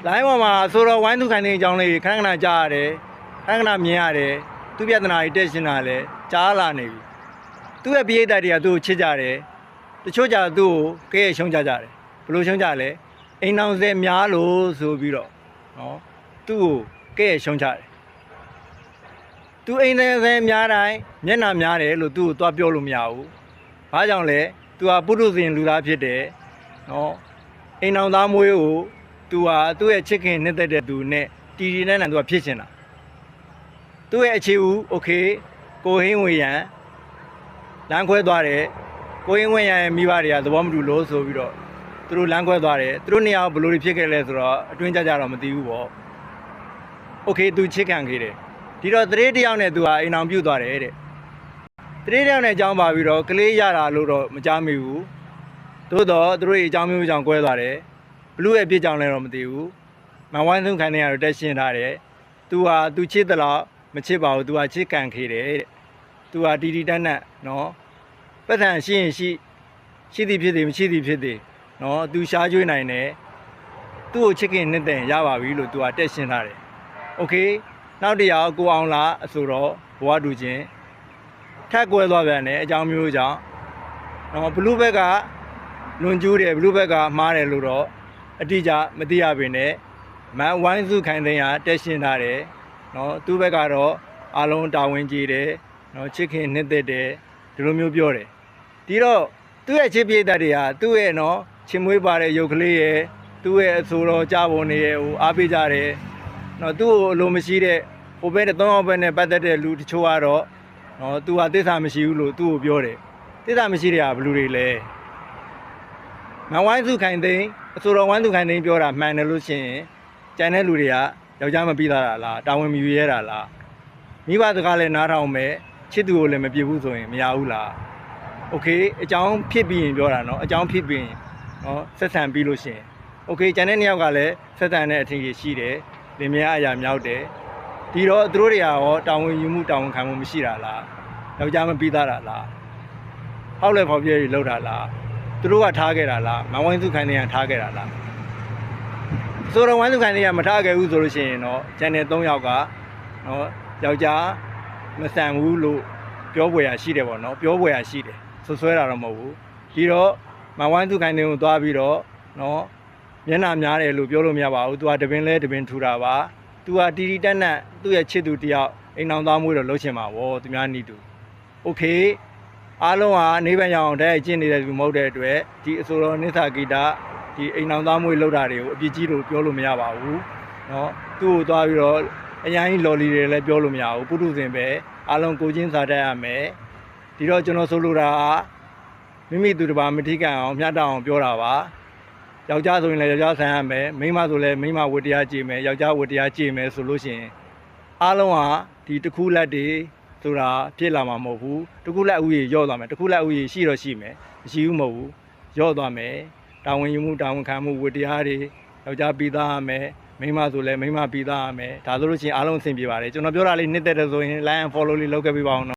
လိုင်းပေါ်မှာဆိုတော့ဝိုင်းသူခိုင်နေအကြောင်းလေးခဏခဏကြားရတယ်ခဏခဏမြင်ရတယ်သူပြဿနာတွေတက်ရှင်တာလဲကြားလာနေပြီသူ့ရဲ့ပိဋကတွေကသူ့ကိုချစ်ကြတယ်တချို့ကြသူ့ကိုကဲရှုံးကြတယ်ဘလို့ရှုံးကြလဲအိမ်အောင်စဲများလို့ဆိုပြီးတော့နော်သူ့ကိုကဲရှုံးကြတယ်သူအိမ်စဲများတိုင်းမျက်နှာများတယ်လို့သူ့ကိုသွားပြောလို့မရဘူးဘာကြောင့်လဲသူဟာပုထုဇဉ်လူသားဖြစ်တယ်နော်အိမ်အောင်သားမွေးကိုသူဟာသူ့ရဲ့ချစ်ခင်နှစ်သက်တဲ့သူနဲ့တီတီနဲ့သူကဖြစ်ရှင်တာသူ့ရဲ့အခြေဦးโอเคကိုဟင်းဝေရန်လမ်းခွဲသွားတယ်ကိုဟင်းဝေရန်ရဲ့မိဘတွေကသဘောမတူလို့ဆိုပြီးတော့သူတို့လမ်းခွဲသွားတယ်သူတို့နေရာဘယ်လိုဖြစ်ခဲ့လဲဆိုတော့အတွင်းကြတော့မသိဘူးပေါ့โอเคသူချစ်ခံခဲ့တယ်ဒီတော့တရေတယောက်နဲ့သူဟာအိမ်အောင်ပြုတ်သွားတယ်တဲ့တရေတယောက်နဲ့အကြောင်းပါပြီးတော့ကလေးရတာလို့တော့မကြားမိဘူးသို့တော့သူတို့အကြောင်းမျိုးကြောင့်ကွဲသွားတယ်ဘလူးရဲ့ပြစ်ကြောင်လည်းတော့မသိဘူးမဝိုင်းဆုံးခိုင်းနေရတော့တက်ရှင်းထားတယ်သူဟာသူချစ်တယ်လို့မချစ်ပါဘူးသူဟာချစ်ကန်ခေတယ်တဲ့သူဟာတီတီတန်းတန်းနော်ပတ်စံရှိရင်ရှိသည်ဖြစ်သည်မရှိသည်ဖြစ်သည်နော်သူရှားကျွေးနိုင်တယ်သူ့ကိုချစ်ခင်နှစ်သက်ရပါပြီလို့သူဟာတက်ရှင်းထားတယ်โอเคနောက်တရားကိုအောင်လာအဆိုတော့ဘဝတူချင်းထက်ကွဲသွားပြန်တယ်အကြောင်းမျိုးကြောင့်နော်ဘလူးဘက်ကလွန်ကျူးတယ်ဘလူးဘက်ကမှားတယ်လို့တော့အတိအကျမသိရပေနဲ့မန်ဝိုင်းစုခိုင်သိန်းဟာတက်ရှင်းထားတယ်နော်သူ့ဘက်ကတော့အားလုံးတာဝန်ကြီးတယ်နော်ချစ်ခင်နှစ်သက်တယ်ဒီလိုမျိုးပြောတယ်ဒီတော့သူ့ရဲ့ချစ်ပြည့်တဲ့တွေဟာသူ့ရဲ့နော်ချင်မွေးပါတဲ့ရုပ်ကလေးရဲ့သူ့ရဲ့အဆိုတော်ကြားပုံတွေရဲ့ဟိုအားပေးကြတယ်နော်သူ့ကိုအလိုမရှိတဲ့ဟိုဘက်နဲ့သုံးအောင်ဘက်နဲ့ပတ်သက်တဲ့လူတချို့ကတော့နော်သူဟာသစ္စာမရှိဘူးလို့သူ့ကိုပြောတယ်သစ္စာမရှိတဲ့ဟာဘယ်လူတွေလဲမဝိုင်းစုခိုင်သိန်းအဆိုတော်ဝိုင်းစုခိုင်သိန်းပြောတာမှန်တယ်လို့ရှိရင်ကျန်တဲ့လူတွေကယောက်ျားမပြီးသားတာလားတာဝန်မယူရဲတာလားမိဘစကားလည်းနားထောင်မယ်ချစ်သူကိုလည်းမပြစ်ဘူးဆိုရင်မရဘူးလားโอเคအကြောင်းဖြစ်ပြီးရင်ပြောတာเนาะအကြောင်းဖြစ်ပြီးရင်เนาะဆက်ဆံပြီးလို့ရှိရင်โอเคကျန်တဲ့နှစ်ယောက်ကလည်းဆက်ဆံတဲ့အထင်ကြီးရှိတယ်လင်မယားအရာမြောက်တယ်ဒီတော့သူတို့တွေကရောတာဝန်ယူမှုတာဝန်ခံမှုမရှိတာလားယောက်ျားမပြီးသားတာလားဟောက်လဲဖော်ပြရေးလောက်တာလားသူတို့ကထားခဲ့တာလားမဝိုင်းစုခိုင်နေရထားခဲ့တာလားဆိုတော့ဝိုင်းစုခိုင်နေရမထားခဲ့ဘူးဆိုလို့ရှိရင်တော့ကျန်တဲ့3ယောက်ကနော်ယောက်ျားမဆန်ဘူးလို့ပြောပွေရရှိတယ်ပေါ့နော်ပြောပွေရရှိတယ်ဆွဲတာတော့မဟုတ်ဘူးဒီတော့မဝိုင်းစုခိုင်နေကိုသွားပြီးတော့နော်မျက်နှာများတယ်လို့ပြောလို့မရပါဘူးသူကတပင်လဲတပင်ထူတာပါသူကတီတီတက်တက်သူ့ရဲ့ချစ်သူတယောက်အိမ်အောင်သားမွေးတော့လှုပ်ချင်ပါဗောသူများနီးသူโอเคအားလုံးကနေပန်းရအောင်တည်းကျင့်နေတဲ့လူမဟုတ်တဲ့အတွက်ဒီအဆိုတော်နိသဂီတာဒီအိမ်အောင်သားမွေးလောက်တာတွေကိုအပြစ်ကြီးလို့ပြောလို့မရပါဘူးเนาะသူ့ကိုသွားပြီးတော့အရင်ကြီးလော်လီတွေလည်းပြောလို့မရဘူးပုထုဇဉ်ပဲအားလုံးကိုချင်းစားတတ်ရမယ်ဒီတော့ကျွန်တော်ဆိုလိုတာကမိမိသူတစ်ပါးမထိကန်အောင်မျှတအောင်ပြောတာပါယောက်ျားဆိုရင်လည်းယောက်ျားဆန်ရမယ်မိန်းမဆိုလည်းမိန်းမဝတ္တရားကြည့်မယ်ယောက်ျားဝတ္တရားကြည့်မယ်ဆိုလို့ရှိရင်အားလုံးဟာဒီတစ်ခုလက်တွေဆိုတာဖြစ်လာမှာမဟုတ်ဘူးတစ်ခုလက်ဥယျာဉ်ရော့သွားမယ်တစ်ခုလက်ဥယျာဉ်ရှိတော့ရှိမယ်မရှိဘူးမဟုတ်ဘူးရော့သွားမယ်တာဝန်ယူမှုတာဝန်ခံမှုဝတ္တရားတွေယောက်ျားပြီးသားရမယ်မိန်းမဆိုလည်းမိန်းမပြီးသားရမယ်ဒါဆိုလို့ရှိရင်အားလုံးအဆင်ပြေပါတယ်ကျွန်တော်ပြောတာလေးနှစ်သက်တယ်ဆိုရင် like and follow လေးလုပ်ခဲ့ပေးပါအောင်